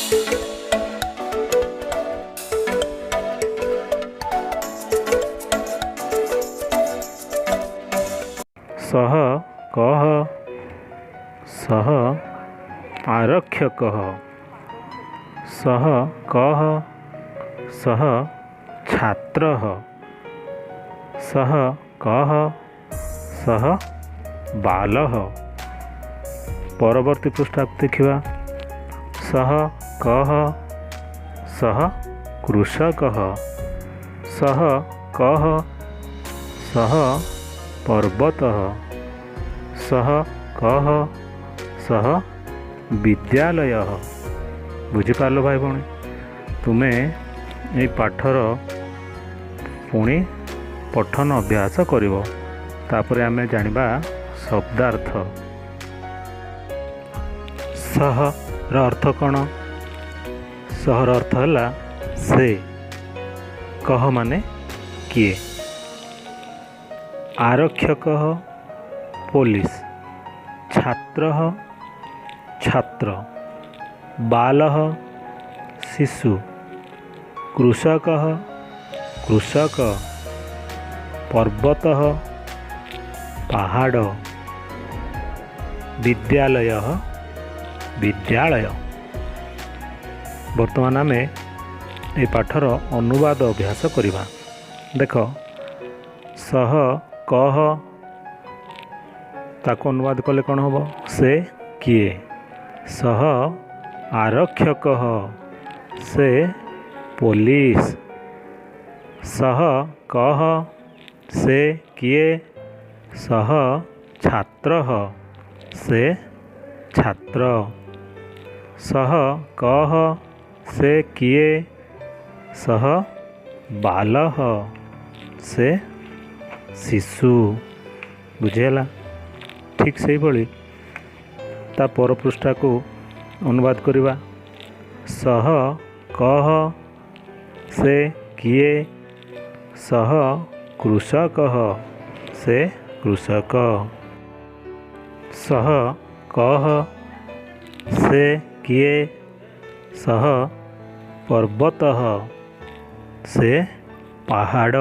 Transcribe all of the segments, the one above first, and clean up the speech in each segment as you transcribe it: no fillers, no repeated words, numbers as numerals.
सः कः सः आरक्षकः सः कः सः छात्रः सः कः सः बालः। परवर्ती पृष्ठा देखिवा सः कः सः कृषकः सः कः सः पर्वतः सः कः सः विद्यालयः। बुझिपार भाई भौणी तुमे ये पाठर पुणी पठन अभ्यास करिवो तापर आमे जानिबा शब्दार्थ। सह र अर्थ कौन सह र अर्थ है से कह माने किए आरक्षक पुलिस छात्र छात्र बालः शिशु कृषक कृषक पर्वतः पहाड़ विद्यालयः विद्यालय। वर्तमान आमे ए पाठर अनुवाद अभ्यास करिबा। देख सह कह ताको अनुवाद कले कौन हम से किए सह आरक्षक से पुलिस सह कह से किए सह छात्र से छात्र सह कह से किए सह बालः से शिशु। बुझेला ठीक से भली ता पर पृष्ठा को अनुवाद करिबा सह कह से किए सह कृषक से कृषक सह कह से किए सह पर्वतः से पहाड़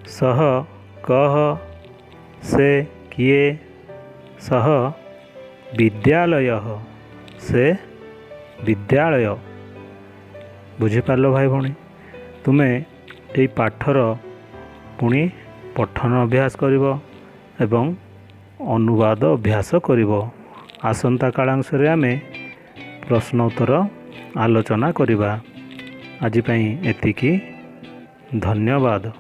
सह कह से किए सह विद्यालयः से विद्यालय। बुझिपार भाई भौणी तुमे ये पाठर पुणी पठन अभ्यास करिवो एवं अनुवाद अभ्यास करिवो। आसंता कालांशरे आमे प्रश्न उत्तर आलोचना करिबा। आज पई एतिकी धन्यवाद।